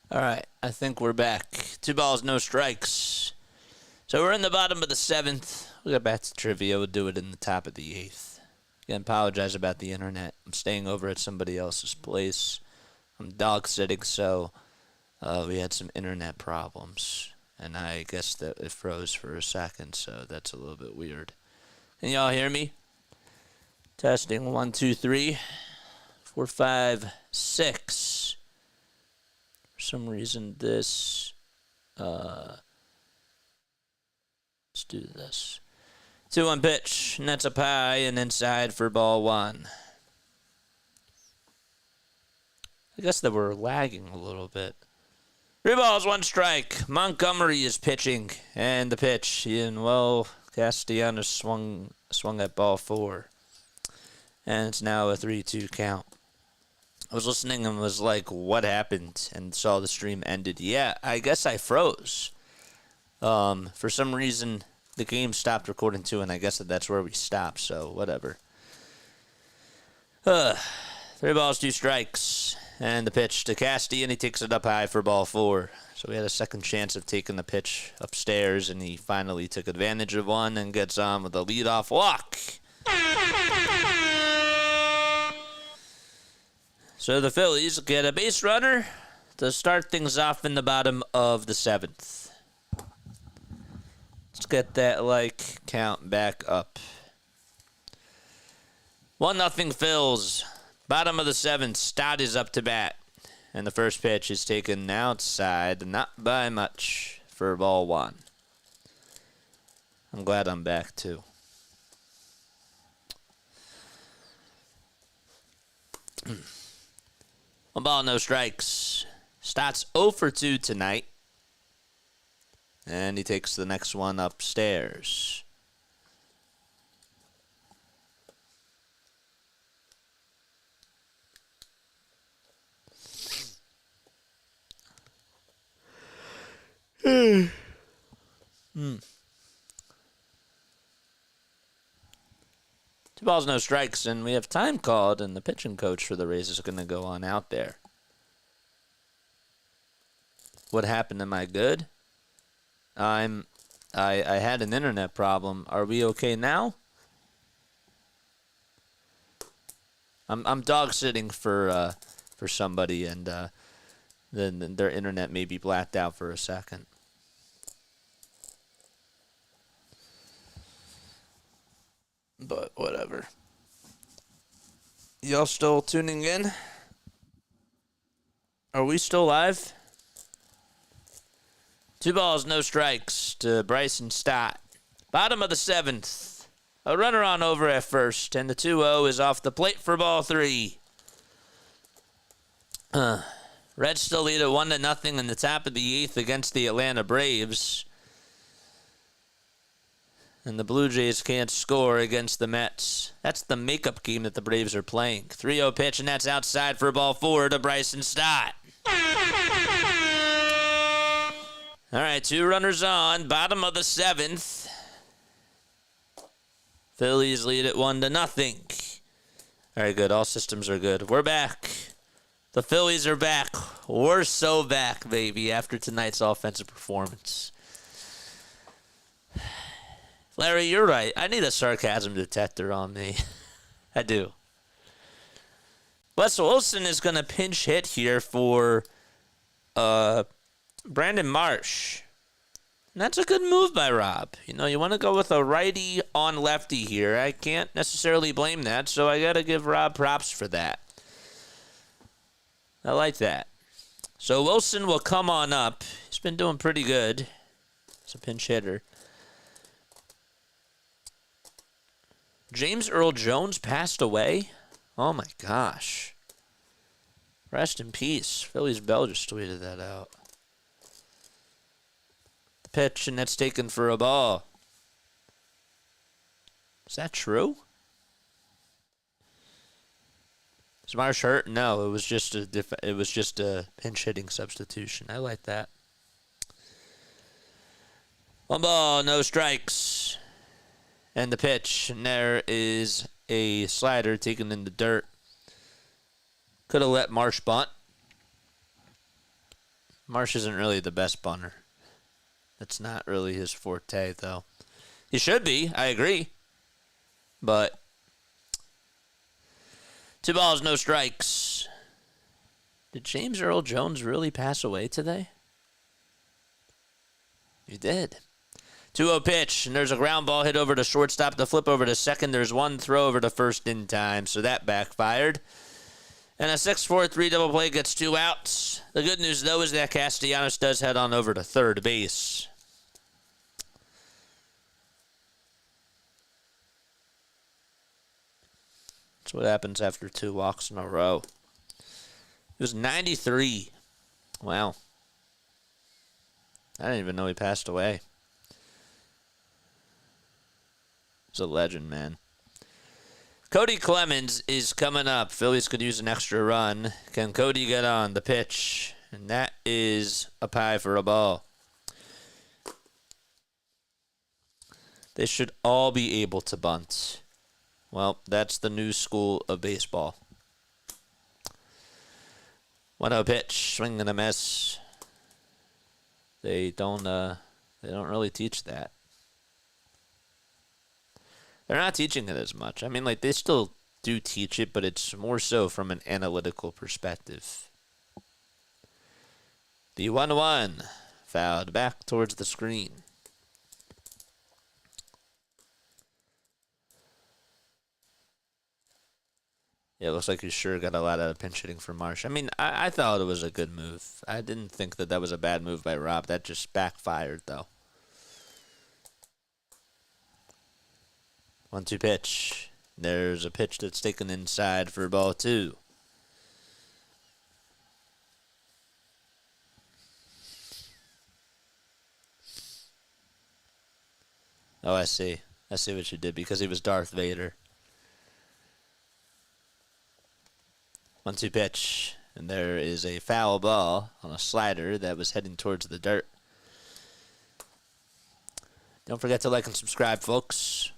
All right, I think we're back. 2 balls, no strikes. So we're in the bottom of the 7th. We'll get back to trivia. We'll do it in the top of the 8th. Again, apologize about the internet. I'm staying over at somebody else's place. I'm dog sitting, so we had some internet problems. And I guess that it froze for a second, so that's a little bit weird. Can y'all hear me? Testing 1, 2, 3, 4, 5, 6. For some reason, this. Let's do this. 2-1 pitch, and that's up high and inside for ball 1. I guess that we're lagging a little bit. 3 balls, 1 strike. Montgomery is pitching, and the pitch. And well, Castellanos swung at ball 4, and it's now a 3-2 count. I was listening and was like, what happened? And saw the stream ended. Yeah, I guess I froze. For some reason, the game stopped recording too, and I guess that's where we stopped, so whatever. 3 balls, 2 strikes. And the pitch to Casty, and he takes it up high for ball 4. So we had a second chance of taking the pitch upstairs, and he finally took advantage of one and gets on with a leadoff walk. So the Phillies get a base runner to start things off in the bottom of the 7th. Let's get that count back up. 1-0 Phils. Bottom of the 7th. Stott is up to bat. And the first pitch is taken outside, not by much, for ball 1. I'm glad I'm back too. One ball, no strikes. Stott's 0 for 2 tonight. And he takes the next one upstairs. Two balls, no strikes, and we have time called, and the pitching coach for the RayS is going to go on out there. What happened? Am I good? I had an internet problem. Are we okay now? I'm dog sitting for somebody, and then their internet may be blacked out for a second. But whatever. Y'all still tuning in? Are we still live? 2 balls, no strikes to Bryson Stott. Bottom of the 7th. A runner on over at first, and the 2-0 is off the plate for ball 3. Reds still lead at 1-0 in the top of the 8th against the Atlanta Braves. And the Blue Jays can't score against the Mets. That's the makeup game that the Braves are playing. 3-0 pitch, and that's outside for ball 4 to Bryson Stott. All right, 2 runners on. Bottom of the 7th. Phillies lead at 1-0. All right, good. All systems are good. We're back. The Phillies are back. We're so back, baby, after tonight's offensive performance. Larry, you're right. I need a sarcasm detector on me. I do. Wes Wilson is going to pinch hit here for Brandon Marsh. And that's a good move by Rob. You know, you want to go with a righty on lefty here. I can't necessarily blame that, so I got to give Rob props for that. I like that. So Wilson will come on up. He's been doing pretty good. He's a pinch hitter. James Earl Jones passed away? Oh my gosh. Rest in peace. Phillies Bell just tweeted that out. The pitch, and that's taken for a ball. Is that true? Is Marsh hurt? No, it was just a pinch hitting substitution. I like that. 1 ball, no strikes. And the pitch, and there is a slider taken in the dirt. Could have let Marsh bunt. Marsh isn't really the best bunter. That's not really his forte, though. He should be. I agree. But 2 balls, no strikes. Did James Earl Jones really pass away today? He did. 2-0 pitch, and there's a ground ball hit over to shortstop. The flip over to second. There's one throw over to first in time, so that backfired. And a 6-4-3 double play gets 2 outs. The good news, though, is that Castellanos does head on over to third base. That's what happens after 2 walks in a row. He was 93. Wow. I didn't even know he passed away. He's a legend, man. Cody Clemens is coming up. Phillies could use an extra run. Can Cody get on the pitch? And that is a pie for a ball. They should all be able to bunt. Well, that's the new school of baseball. 1-0 pitch, swing and a miss. They don't really teach that. They're not teaching it as much. I mean, like, they still do teach it, but it's more so from an analytical perspective. The 1-1 fouled back towards the screen. Yeah, it looks like you sure got a lot out of pinch hitting for Marsh. I mean, I thought it was a good move. I didn't think that was a bad move by Rob. That just backfired, though. 1-2 pitch. There's a pitch that's taken inside for ball 2. Oh, I see. I see what you did because he was Darth Vader. 1-2 pitch, and there is a foul ball on a slider that was heading towards the dirt. Don't forget to like and subscribe, folks.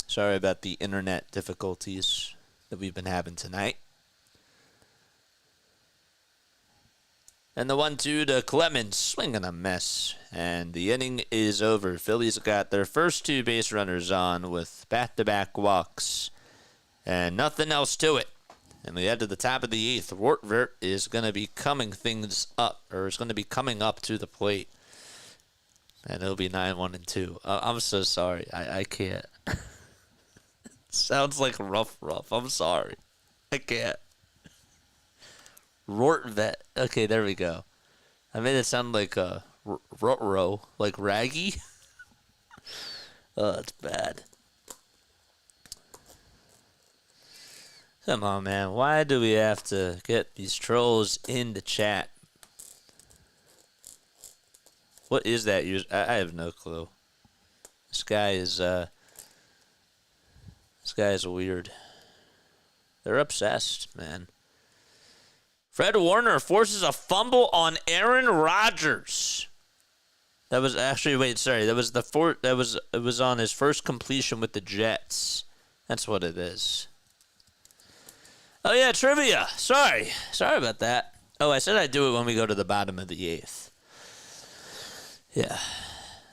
Sorry about the internet difficulties that we've been having tonight. And the 1-2 to Clemens, swing and a miss. And the inning is over. Phillies got their first 2 base runners on with back-to-back walks. And nothing else to it. And we head to the top of the 8th. Wortvert is going to be coming things up, or is going to be coming up to the plate. And it'll be 9-1-2. I'm so sorry. I can't. Sounds like rough. I'm sorry. I can't. Rortvet. Okay, there we go. I made it sound like a Rotro, like Raggy. Oh, that's bad. Come on, man. Why do we have to get these trolls in the chat? What is that? I have no clue. This guy is weird. They're obsessed, man. Fred Warner forces a fumble on Aaron Rodgers. That was actually That was it was on his first completion with the Jets. That's what it is. Oh, yeah, trivia. Sorry about that. Oh, I said I'd do it when we go to the bottom of the 8th. Yeah,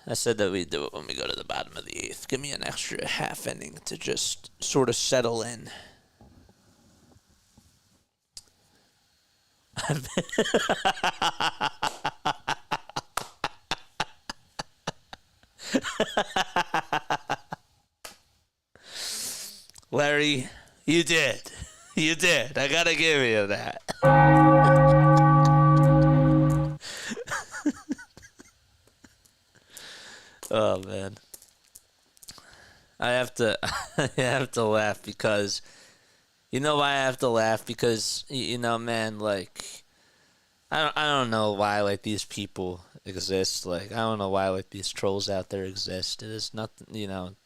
I said that we'd do it when we go to the bottom of the 8th. Give me an extra half inning to just sort of settle in. Larry, you did. You did. I gotta give you that. Oh, man. I have to laugh because, you know why I have to laugh? Because, man, like, I don't know why, like, these people exist. Like, I don't know why, like, these trolls out there exist. It is nothing,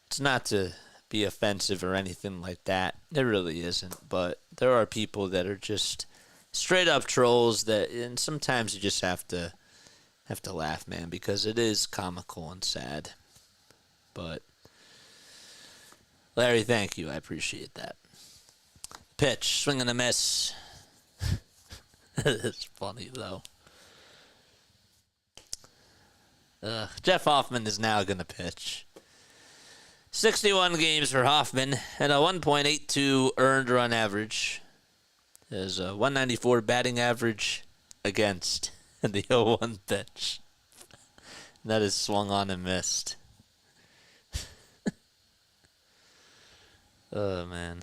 it's not to be offensive or anything like that. It really isn't. But there are people that are just straight up trolls and sometimes you just have to laugh, man, because it is comical and sad. But Larry, thank you. I appreciate that. Pitch, swing and a miss. It's funny though. Jeff Hoffman is now going to pitch. 61 games for Hoffman and a 1.82 earned run average. There's a 194 batting average against the 0-1 pitch. That is swung on and missed. Oh, man.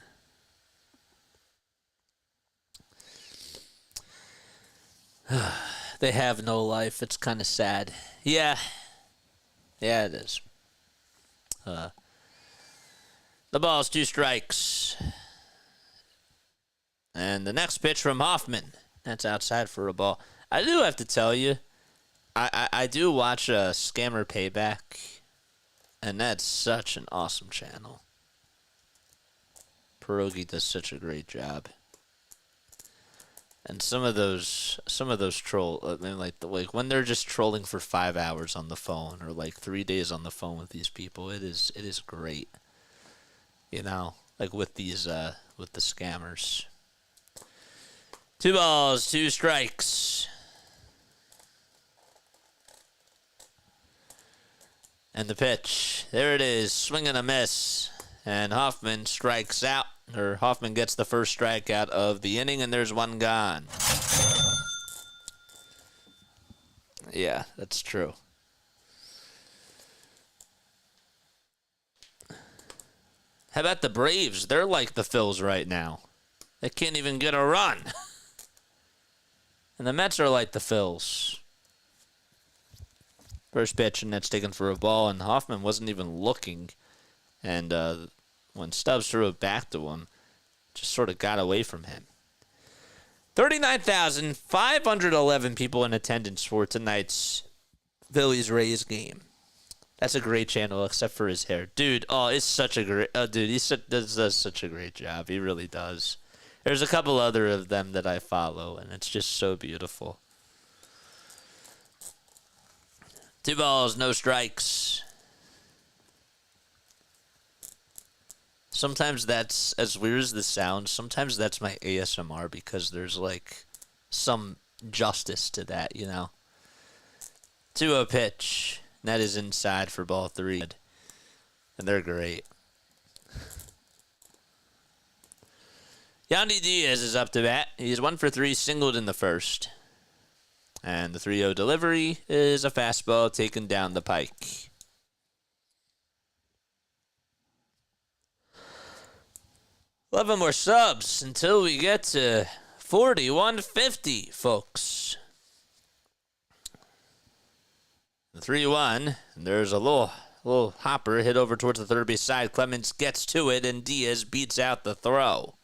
They have no life. It's kind of sad. Yeah. Yeah, it is. The ball's 2 strikes. And the next pitch from Hoffman. That's outside for a ball. I do have to tell you, I do watch Scammer Payback, and that's such an awesome channel. Pierogi does such a great job. And some of those troll, I mean, like when they're just trolling for 5 hours on the phone or like 3 days on the phone with these people, it is great. You know, like with these with the scammers. 2 balls, 2 strikes. And the pitch. There it is. Swing and a miss. And Hoffman strikes out. Or Hoffman gets the first strikeout of the inning, and there's 1 gone. Yeah, that's true. How about the Braves? They're like the Phils right now. They can't even get a run. And the Mets are like the Phils. First pitch, and that's taken for a ball, and Hoffman wasn't even looking. And when Stubbs threw it back to him, just sort of got away from him. 39,511 people in attendance for tonight's Phillies RayS game. That's a great channel, except for his hair. Dude, it's such a great... dude, he does such a great job. He really does. There's a couple other of them that I follow, and it's just so beautiful. 2 balls, no strikes. Sometimes that's, as weird as this sounds, sometimes that's my ASMR because there's, like, some justice to that, you know? 2-0 pitch. That is inside for ball 3. And they're great. Yandy Diaz is up to bat. He's 1 for 3, singled in the first. And the 3-0 delivery is a fastball taken down the pike. Eleven more subs until we get to 4150, folks. The 3-1, and there's a little hopper hit over towards the third base side. Clemens gets to it, and Diaz beats out the throw.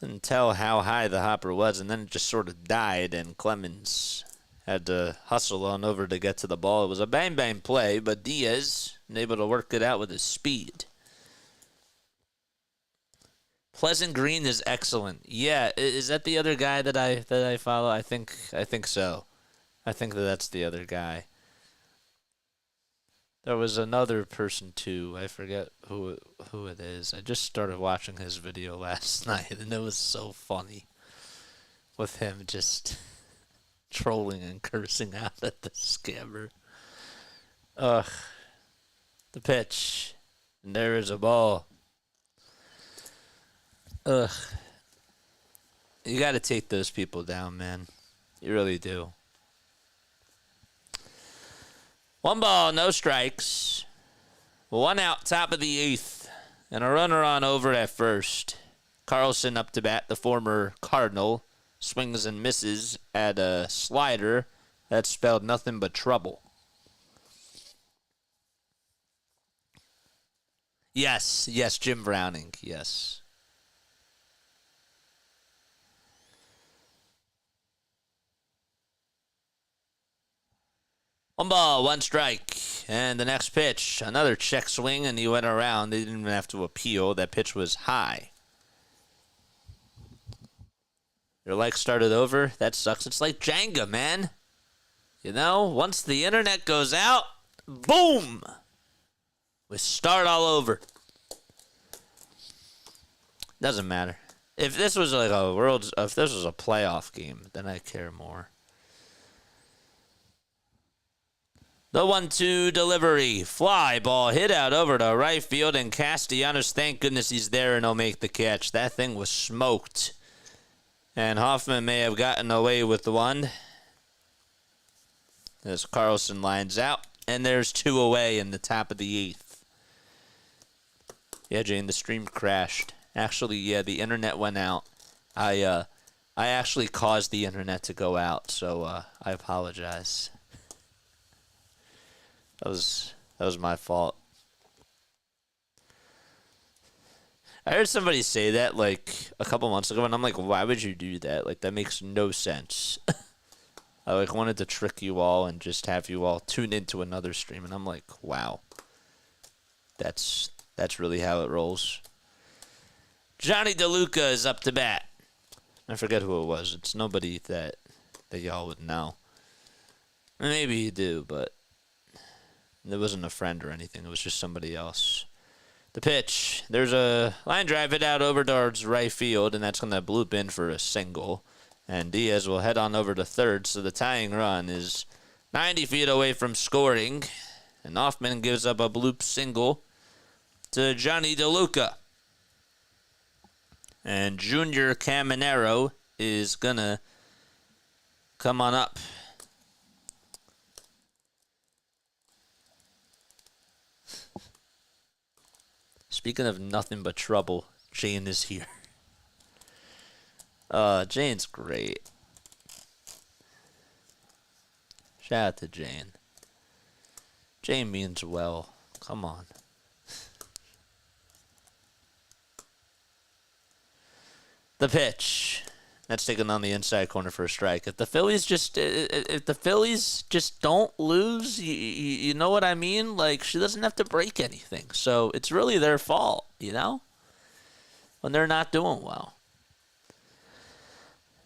Couldn't tell how high the hopper was, and then it just sort of died, and Clemens had to hustle on over to get to the ball. It was a bang-bang play, but Diaz was able to work it out with his speed. Pleasant Green is excellent. Yeah, is that the other guy that I follow? I think so. I think that's the other guy. There was another person too. I forget who it is. I just started watching his video last night, and it was so funny with him just trolling and cursing out at the scammer. Ugh. The pitch, and there is a ball. Ugh. You got to take those people down, man. You really do. 1 ball, no strikes. 1 out, top of the 8th. And a runner on over at first. Carlson up to bat, the former Cardinal. Swings and misses at a slider. That spelled nothing but trouble. Yes, Jim Browning, yes. 1 ball, 1 strike. And the next pitch, another check swing, and he went around. They didn't even have to appeal. That pitch was high. Your like started over? That sucks. It's like Jenga, man. You know, once the internet goes out, boom! We start all over. Doesn't matter. If this was like if this was a playoff game, then I care more. The 1-2 delivery. Fly ball hit out over to right field, and Castellanos, thank goodness he's there and he'll make the catch. That thing was smoked. And Hoffman may have gotten away with the one. As Carlson lines out. And there's 2 away in the top of the 8th. Yeah, Jane, the stream crashed. Actually, yeah, the internet went out. I actually caused the internet to go out, so I apologize. That was my fault. I heard somebody say that like a couple months ago, and I'm like, why would you do that? Like, that makes no sense. I like wanted to trick you all and just have you all tune into another stream, and I'm like, wow. That's really how it rolls. Johnny DeLuca is up to bat. I forget who it was. It's nobody that y'all would know. Maybe you do, but it wasn't a friend or anything. It was just somebody else. The pitch. There's a line drive hit out over towards right field, and that's going to bloop in for a single. And Diaz will head on over to third, so the tying run is 90 feet away from scoring. And Hoffman gives up a bloop single to Johnny DeLuca. And Junior Caminero is going to come on up. Speaking of nothing but trouble, Jane is here. Jane's great. Shout out to Jane. Jane means well. Come on. The pitch. That's taken on the inside corner for a strike. If the Phillies just don't lose, you know what I mean? Like, she doesn't have to break anything. So it's really their fault, you know? When they're not doing well.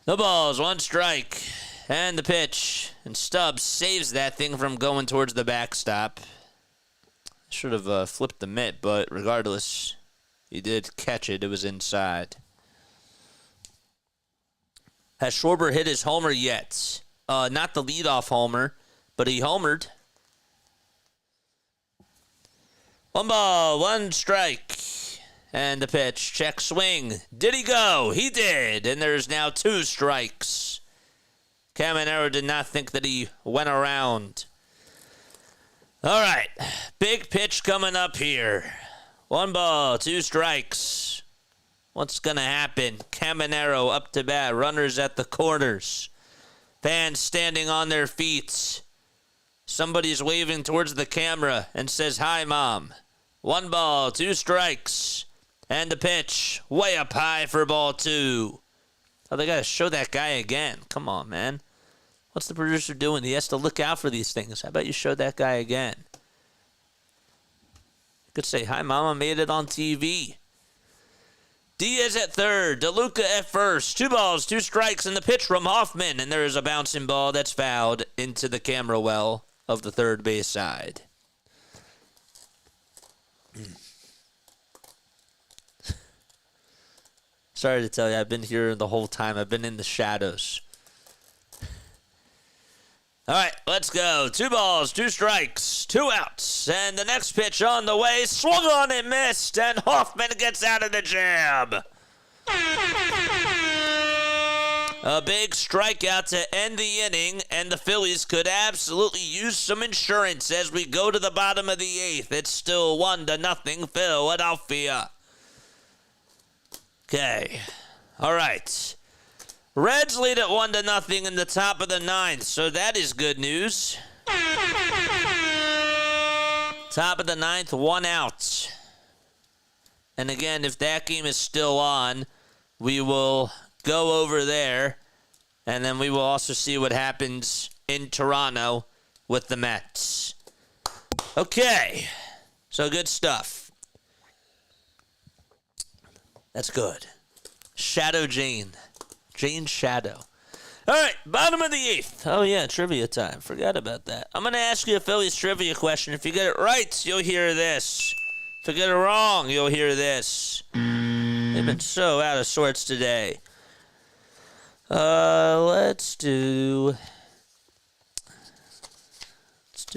The ball's 1 strike. And the pitch. And Stubbs saves that thing from going towards the backstop. Should have flipped the mitt, but regardless, he did catch it. It was inside. Has Schwarber hit his homer yet? Not the leadoff homer, but he homered. 1 ball, 1 strike. And the pitch, check swing. Did he go? He did. And there's now 2 strikes. Caminero did not think that he went around. All right, big pitch coming up here. 1 ball, 2 strikes. What's going to happen? Caminero up to bat. Runners at the corners. Fans standing on their feet. Somebody's waving towards the camera and says, "Hi, Mom." 1 ball, 2 strikes. And the pitch. Way up high for ball 2. Oh, they got to show that guy again. Come on, man. What's the producer doing? He has to look out for these things. How about you show that guy again? You could say, "Hi, Mom, I made it on TV." Diaz at third, DeLuca at first. 2 balls, 2 strikes, and the pitch from Hoffman. And there is a bouncing ball that's fouled into the camera well of the third base side. Sorry to tell you, I've been here the whole time. I've been in the shadows. All right, let's go. 2 balls, 2 strikes, 2 outs. And the next pitch on the way. Swung on and missed. And Hoffman gets out of the jam. A big strikeout to end the inning. And the Phillies could absolutely use some insurance as we go to the bottom of the 8th. It's still 1-0 Philadelphia. Okay. All right. Reds lead at 1-0 in the top of the 9th, so that is good news. Top of the 9th, 1 out. And again, if that game is still on, we will go over there, and then we will also see what happens in Toronto with the Mets. Okay, so good stuff. That's good. Shadow Jane. Jane Shadow. All right, bottom of the 8th. Oh, yeah, trivia time. Forgot about that. I'm going to ask you a Phillies trivia question. If you get it right, you'll hear this. If you get it wrong, you'll hear this. They've been so out of sorts today. Let's do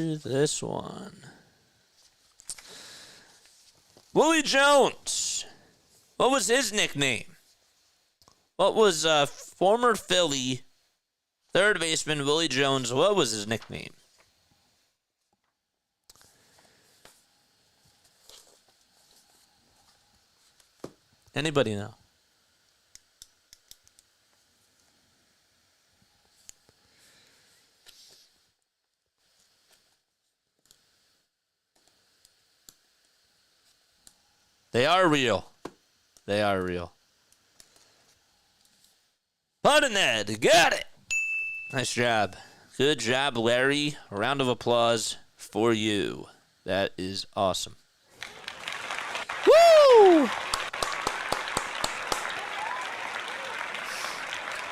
to this one. Willie Jones. What was his nickname? What was former Philly third baseman Willie Jones? What was his nickname? Anybody know? They are real. They are real. Ned, got it. Nice job. Good job, Larry. A round of applause for you. That is awesome. Woo!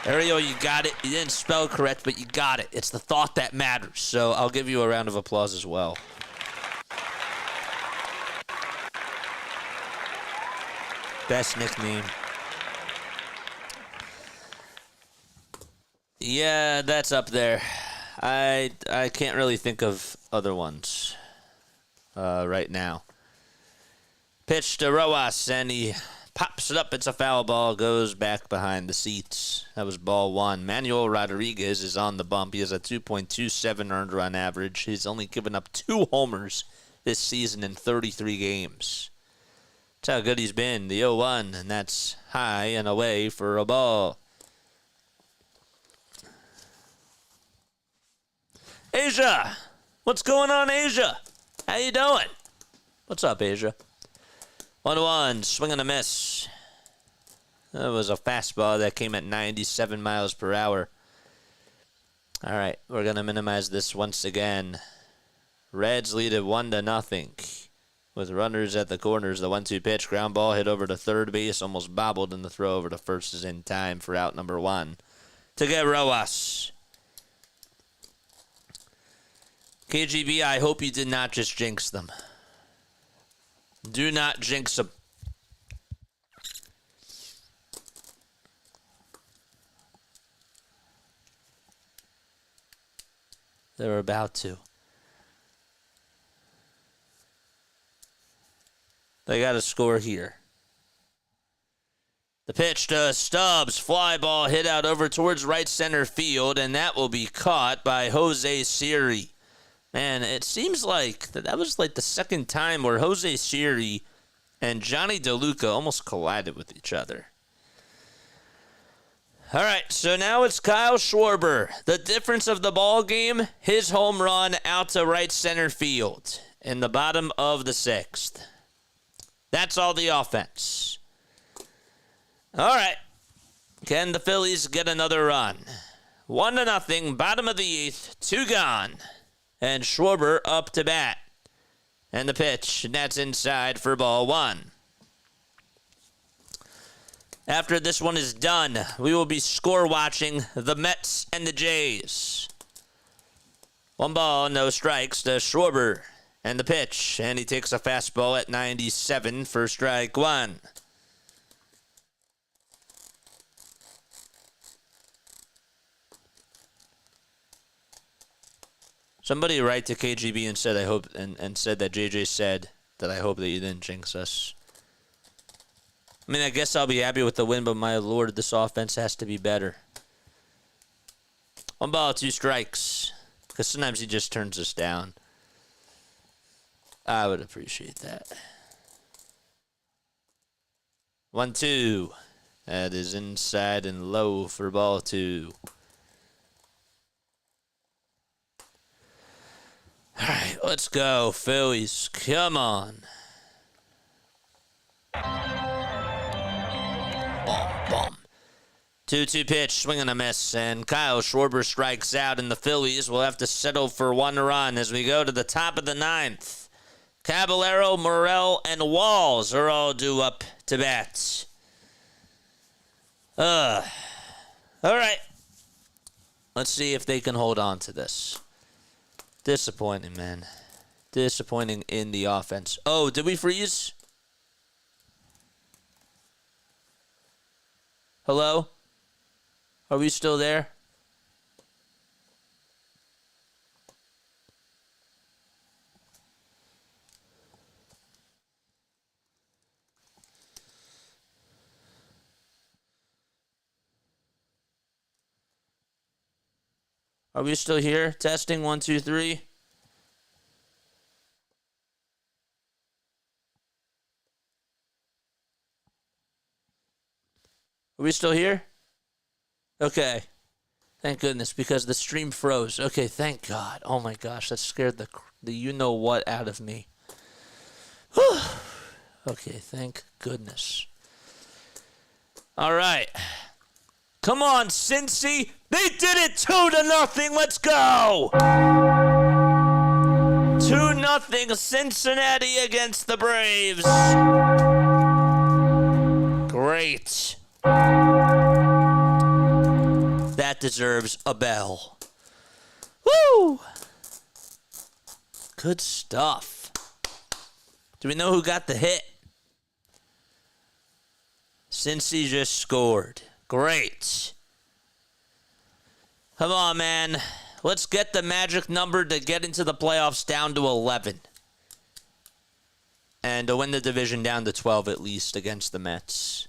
Ariel, you got it. You didn't spell it correct, but you got it. It's the thought that matters. So I'll give you a round of applause as well. Best nickname. Yeah, that's up there. I can't really think of other ones right now. Pitch to RayS, and he pops it up. It's a foul ball. Goes back behind the seats. That was ball one. Manuel Rodriguez is on the bump. He has a 2.27 earned run average. He's only given up 2 homers this season in 33 games. That's how good he's been. The 0-1, and that's high and away for a ball. Asia! What's going on, Asia? How you doing? What's up, Asia? 1-1, swing and a miss. That was a fastball that came at 97 miles per hour. All right, we're going to minimize this once again. Reds lead it 1-0. With runners at the corners, the 1-2 pitch, ground ball hit over to third base, almost bobbled, and the throw over to first is in time for out number 1 to get RayS. KGB, I hope you did not just jinx them. Do not jinx them. They're about to. They got to score here. The pitch to Stubbs. Fly ball hit out over towards right center field, and that will be caught by Jose Siri. Man, it seems like that was like the second time where Jose Siri and Johnny DeLuca almost collided with each other. All right, so now it's Kyle Schwarber. The difference of the ball game, his home run out to right center field in the bottom of the 6th. That's all the offense. All right. Can the Phillies get another run? 1-0, bottom of the 8th, 2 gone. And Schwarber up to bat. And the pitch, and that's inside for ball 1. After this one is done, we will be score watching the Mets and the Jays. 1 ball, no strikes to Schwarber. And the pitch, and he takes a fastball at 97 for strike 1. Somebody write to KGB and said I hope and said that JJ said that I hope that you didn't jinx us. I mean, I guess I'll be happy with the win, but my lord, this offense has to be better. 1 ball, 2 strikes. Because sometimes he just turns us down. I would appreciate that. 1-2. That is inside and low for ball 2. All right, let's go, Phillies. Come on. Boom. 2-2 pitch, swing and a miss, and Kyle Schwarber strikes out, and the Phillies will have to settle for 1 run as we go to the top of the 9th. Caballero, Morel, and Walls are all due up to bat. All right. Let's see if they can hold on to this. Disappointing, man. Disappointing in the offense. Oh, did we freeze? Hello? Are we still there? Are we still here? Testing, 1, 2, 3. Are we still here? Okay. Thank goodness, because the stream froze. Okay, thank God. Oh my gosh, that scared the you-know-what out of me. Okay, thank goodness. All right. Come on, Cincy. They did it 2-0. Let's go. 2-0 Cincinnati against the Braves. Great. That deserves a bell. Woo! Good stuff. Do we know who got the hit? Cincy just scored. Great. Come on, man. Let's get the magic number to get into the playoffs down to 11. And to win the division down to 12 at least against the Mets.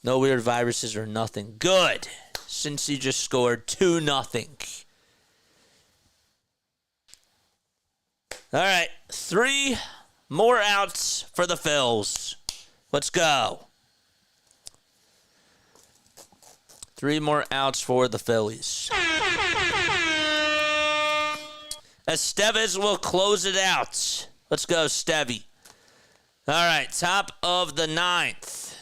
No weird viruses or nothing. Good. Cincy just scored 2-0. All right. 3 more outs for the Phils. Let's go. 3 more outs for the Phillies. Estevez will close it out. Let's go, Stevie. All right, top of the 9th.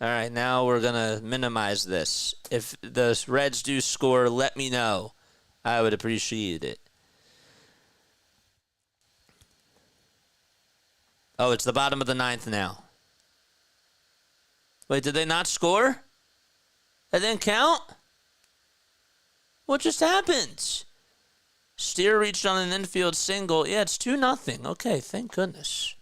All right, now we're going to minimize this. If the Reds do score, let me know. I would appreciate it. Oh, it's the bottom of the 9th now. Wait, did they not score? That didn't count? What just happened? Steer reached on an infield single. Yeah, it's 2-0. Okay, thank goodness.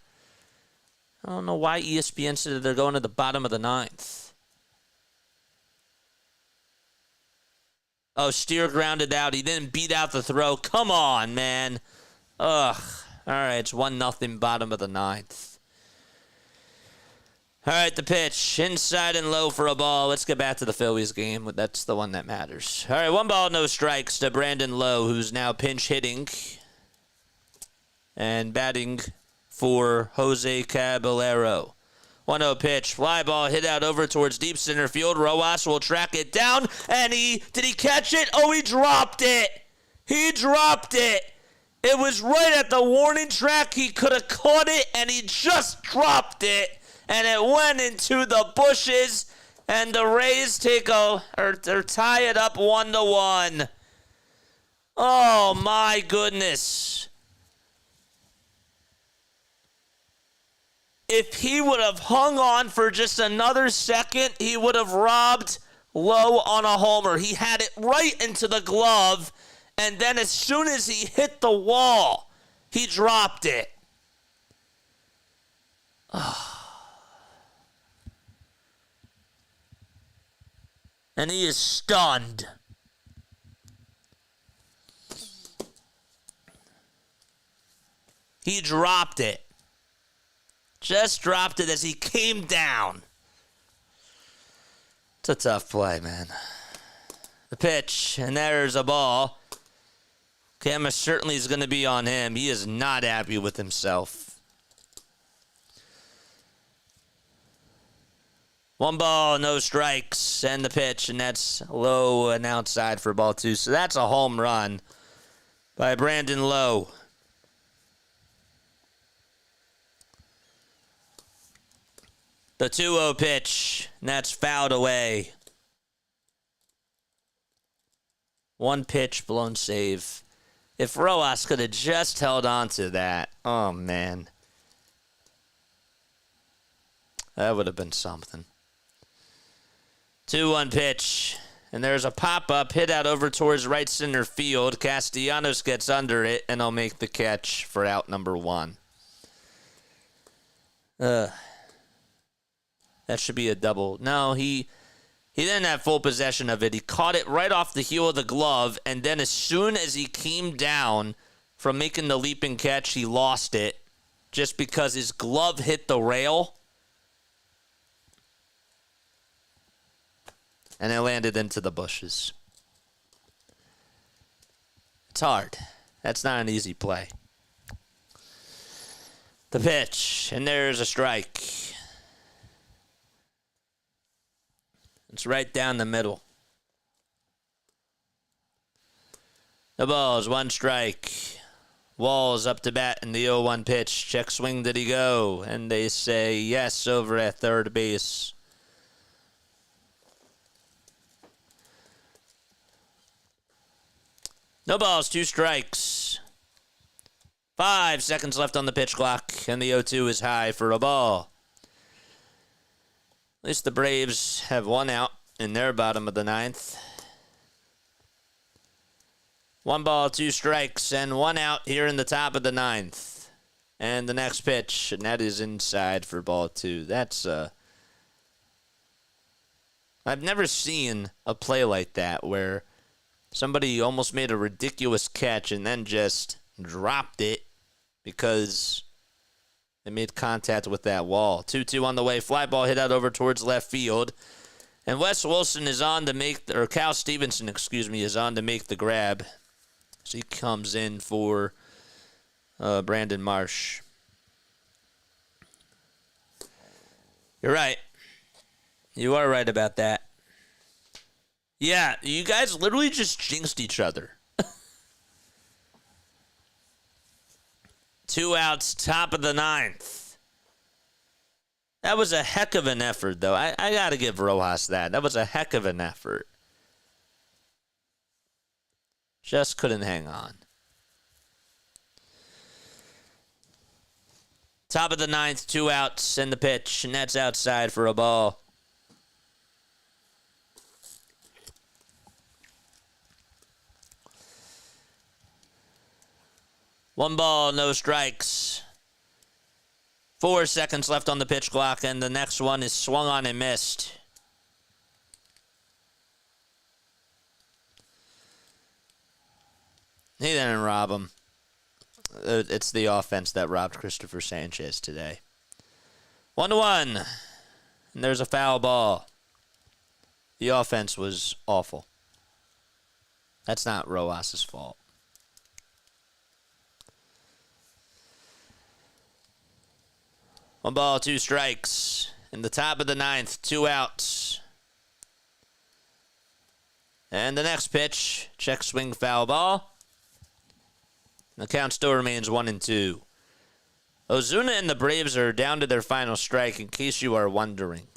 I don't know why ESPN said that they're going to the bottom of the 9th. Oh, Steer grounded out. He didn't beat out the throw. Come on, man. Ugh. All right, it's 1-0 bottom of the 9th. All right, the pitch. Inside and low for a ball. Let's get back to the Phillies game. That's the one that matters. All right, 1 ball, no strikes to Brandon Lowe, who's now pinch hitting and batting for Jose Caballero. 1-0 pitch. Fly ball hit out over towards deep center field. Rojas will track it down, and did he catch it? Oh, he dropped it. He dropped it. It was right at the warning track. He could have caught it, and he just dropped it. And it went into the bushes, and the Rays tie it up 1-1. Oh my goodness! If he would have hung on for just another second, he would have robbed Lowe on a homer. He had it right into the glove, and then as soon as he hit the wall, he dropped it. And he is stunned. He dropped it. Just dropped it as he came down. It's a tough play, man. The pitch, and there's a ball. Camera certainly is going to be on him. He is not happy with himself. 1 ball, no strikes, and the pitch, and that's low and outside for ball 2. So that's a home run by Brandon Lowe. The 2-0 pitch, and that's fouled away. 1 pitch, blown save. If Rojas could have just held on to that, oh man. That would have been something. 2-1 pitch, and there's a pop-up hit out over towards right center field. Castellanos gets under it, and he'll make the catch for out number 1. That should be a double. No, he didn't have full possession of it. He caught it right off the heel of the glove, and then as soon as he came down from making the leaping catch, he lost it just because his glove hit the rail. And it landed into the bushes. That's hard. That's not an easy play. The pitch, and there's a strike. It's right down the middle. The ball's 1 strike. Walls up to bat in the 0-1 pitch. Check swing, did he go? And they say yes over at third base. No balls, 2 strikes. 5 seconds left on the pitch clock, and the 0-2 is high for a ball. At least the Braves have 1 out in their bottom of the 9th. 1 ball, 2 strikes, and 1 out here in the top of the 9th. And the next pitch, and that is inside for ball 2. That's, I've never seen a play like that where somebody almost made a ridiculous catch and then just dropped it because they made contact with that wall. 2-2 on the way. Fly ball hit out over towards left field. And Wes Wilson is on to make, or Cal Stevenson, is on to make the grab. So he comes in for Brandon Marsh. You're right. You are right about that. Yeah, you guys literally just jinxed each other. 2 outs, top of the 9th. That was a heck of an effort, though. I got to give Rojas that. That was a heck of an effort. Just couldn't hang on. Top of the 9th, 2 outs, and the pitch, and that's outside for a ball. One ball, no strikes. 4 seconds left on the pitch clock, and the next one is swung on and missed. He didn't rob him. It's the offense that robbed Cristopher Sanchez today. 1-1. And there's a foul ball. The offense was awful. That's not Rojas' fault. One ball, 2 strikes. In the top of the 9th, 2 outs. And the next pitch, check swing foul ball. The count still remains 1-2. Ozuna and the Braves are down to their final strike, in case you are wondering.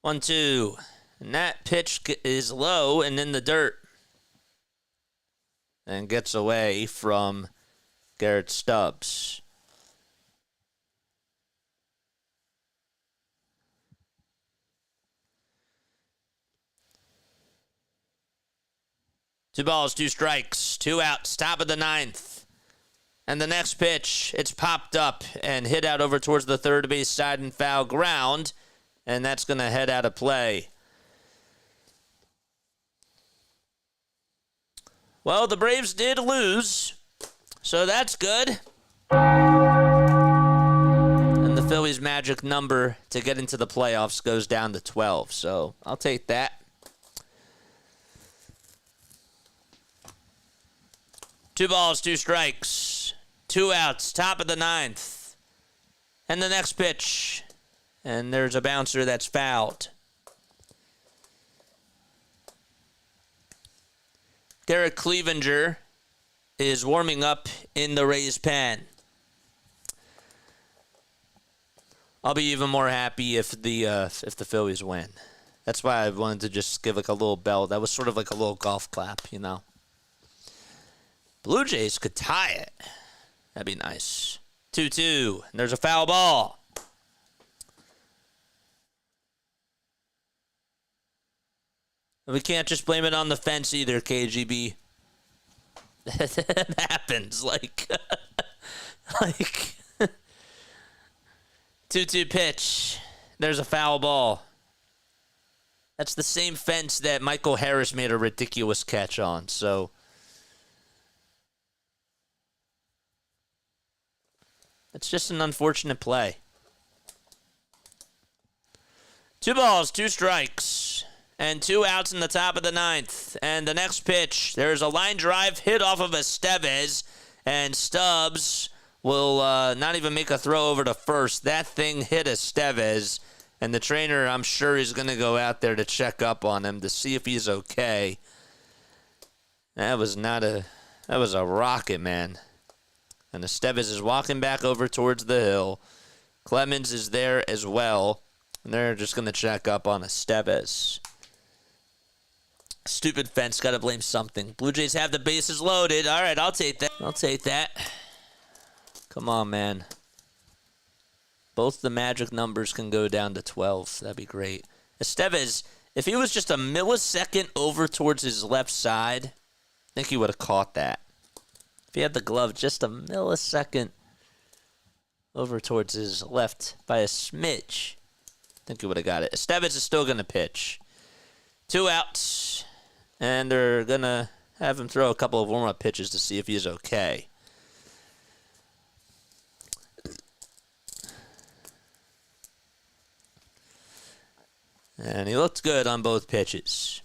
One, two. And that pitch is low and in the dirt. And gets away from Garrett Stubbs. Two balls, 2 strikes, 2 outs, top of the 9th. And the next pitch, it's popped up and hit out over towards the third base side and foul ground. And that's going to head out of play. Well, the Braves did lose, so that's good. And the Phillies' magic number to get into the playoffs goes down to 12, so I'll take that. Two balls, 2 strikes, 2 outs, top of the 9th. And the next pitch, and there's a bouncer that's fouled. Derek Clevenger is warming up in the RayS pen. I'll be even more happy if the Phillies win. That's why I wanted to just give like a little bell. That was sort of like a little golf clap, you know. Blue Jays could tie it. That'd be nice. 2-2. And there's a foul ball. We can't just blame it on the fence either, KGB. That happens. Like 2-2 pitch. There's a foul ball. That's the same fence that Michael Harris made a ridiculous catch on, so it's just an unfortunate play. 2 balls, 2 strikes, and 2 outs in the top of the 9th. And the next pitch, there's a line drive hit off of Estevez, and Stubbs will not even make a throw over to first. That thing hit Estevez, and the trainer, I'm sure, is going to go out there to check up on him to see if he's okay. That was a rocket, man. And Estevez is walking back over towards the hill. Clemens is there as well, and they're just going to check up on Estevez. Stupid fence, got to blame something. Blue Jays have the bases loaded. All right, I'll take that. I'll take that. Come on, man. Both the magic numbers can go down to 12. That'd be great. Estevez, if he was just a millisecond over towards his left side, I think he would have caught that. If he had the glove just a millisecond over towards his left by a smidge, I think he would have got it. Estevez is still going to pitch. 2 outs, and they're going to have him throw a couple of warm-up pitches to see if he's okay. And he looked good on both pitches.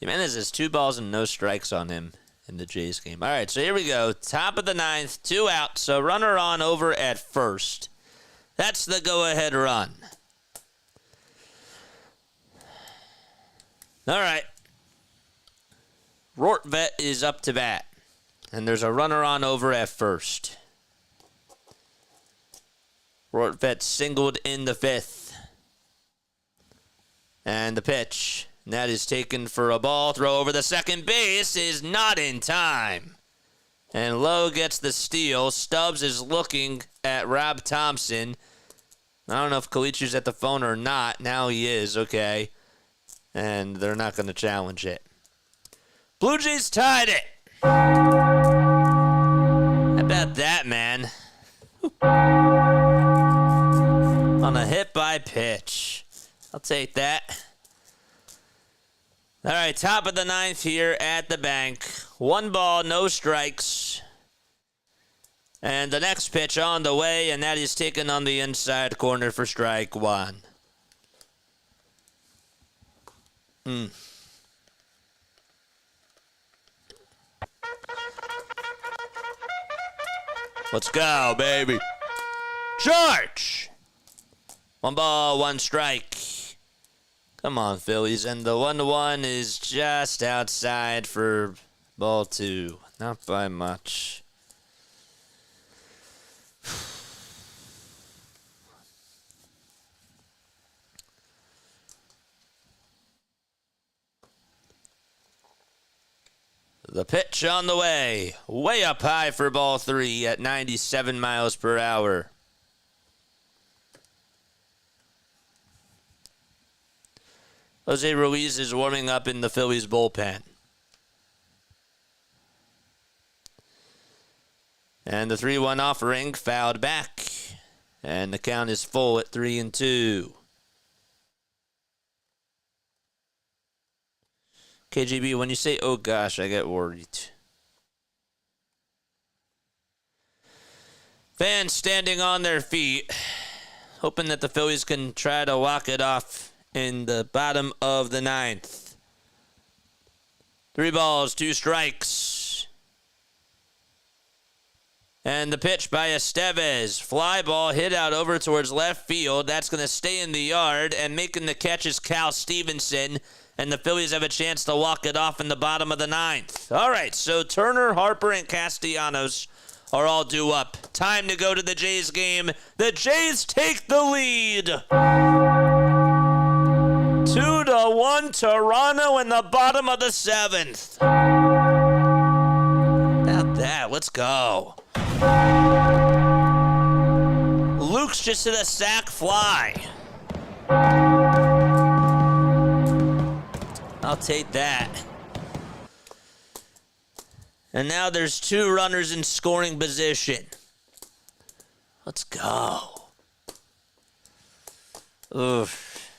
Jimenez has 2 balls and no strikes on him in the Jays game. All right, so here we go. Top of the 9th, 2 outs. So runner on over at first. That's the go-ahead run. All right. Rortvedt is up to bat. And there's a runner on over at first. Rortvedt singled in the 5th. And the pitch. And that is taken for a ball. Throw over the second base is not in time. And Lowe gets the steal. Stubbs is looking at Rob Thompson. I don't know if Kalichi's at the phone or not. Now he is. Okay. And they're not going to challenge it. Blue Jays tied it. How about that, man? On a hit by pitch. I'll take that. All right, top of the 9th here at the bank. 1 ball, no strikes. And the next pitch on the way, and that is taken on the inside corner for strike 1. Let's go, baby. Charge! 1 ball, 1 strike. Come on, Phillies. And the 1-1 is just outside for ball 2. Not by much. The pitch on the way. Way up high for ball 3 at 97 miles per hour. Jose Ruiz is warming up in the Phillies bullpen. And the 3-1 offering fouled back. And the count is full at 3-2. KGB, when you say, oh gosh, I get worried. Fans standing on their feet, hoping that the Phillies can try to walk it off in the bottom of the 9th. 3 balls, 2 strikes. And the pitch by Estevez. Fly ball hit out over towards left field. That's going to stay in the yard, and making the catch is Cal Stevenson. And the Phillies have a chance to walk it off in the bottom of the 9th. All right, so Turner, Harper, and Castellanos are all due up. Time to go to the Jays game. The Jays take the lead. 2-1 Toronto in the bottom of the 7th. About that, let's go. Luke's just hit a sac fly. I'll take that. And now there's 2 runners in scoring position. Let's go. Oof.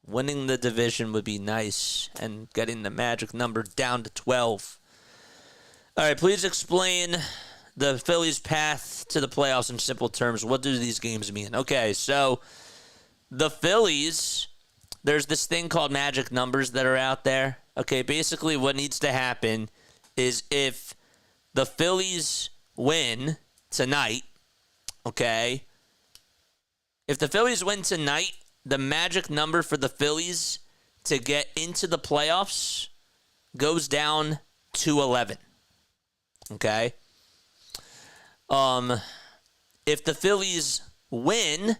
Winning the division would be nice, and getting the magic number down to 12. All right, please explain the Phillies' path to the playoffs in simple terms. What do these games mean? Okay, so the Phillies, there's this thing called magic numbers that are out there. Okay, basically what needs to happen is if the Phillies win tonight, okay, if the Phillies win tonight, the magic number for the Phillies to get into the playoffs goes down to 11. Okay? If the Phillies win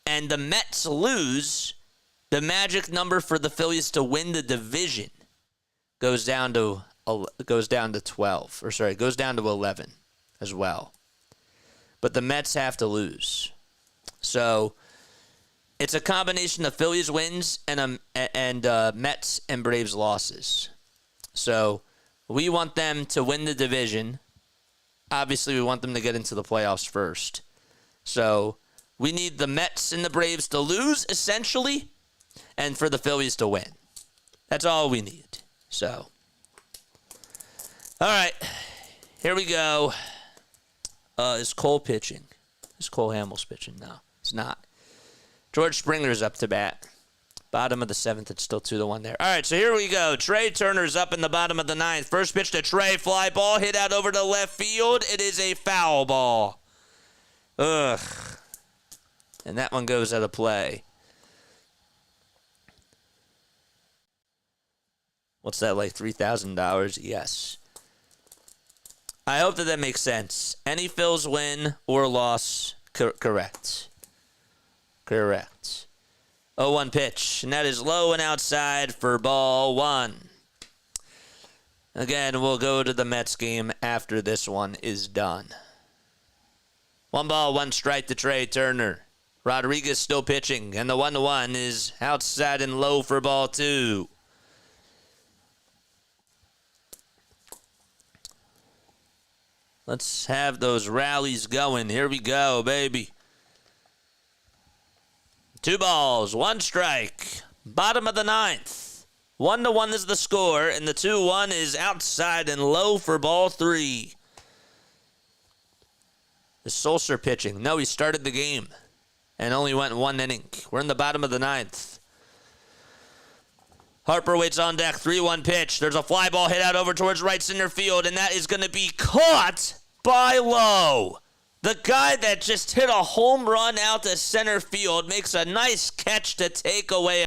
and the Mets lose, the magic number for the Phillies to win the division goes down to 11 as well. But the Mets have to lose. So it's a combination of Phillies wins and Mets and Braves losses. So we want them to win the division. Obviously, we want them to get into the playoffs first. So we need the Mets and the Braves to lose, essentially, and for the Phillies to win. That's all we need. So, all right, here we go. Is Cole pitching? Is Cole Hamels pitching? No, it's not. George Springer's up to bat. Bottom of the 7th, it's still 2-1 there. All right, so here we go. Trea Turner's up in the bottom of the 9th. First pitch to Trea, fly ball, hit out over to left field. It is a foul ball. Ugh. And that one goes out of play. What's that, like $3,000? Yes. I hope that makes sense. Any Phils win or loss, correct. Correct. 0-1 pitch, and that is low and outside for ball 1. Again, we'll go to the Mets game after this one is done. 1 ball, 1 strike to Trea Turner. Rodriguez still pitching, and the 1-1 is outside and low for ball 2. Let's have those rallies going. Here we go, baby. 2 balls, 1 strike. Bottom of the 9th. 1-1 is the score, and the 2-1 is outside and low for ball 3. Is Solskjaer pitching? No, he started the game and only went 1 inning. We're in the bottom of the 9th. Harper waits on deck. 3-1 pitch. There's a fly ball hit out over towards right center field, and that is going to be caught by Lowe. The guy that just hit a home run out to center field makes a nice catch to take away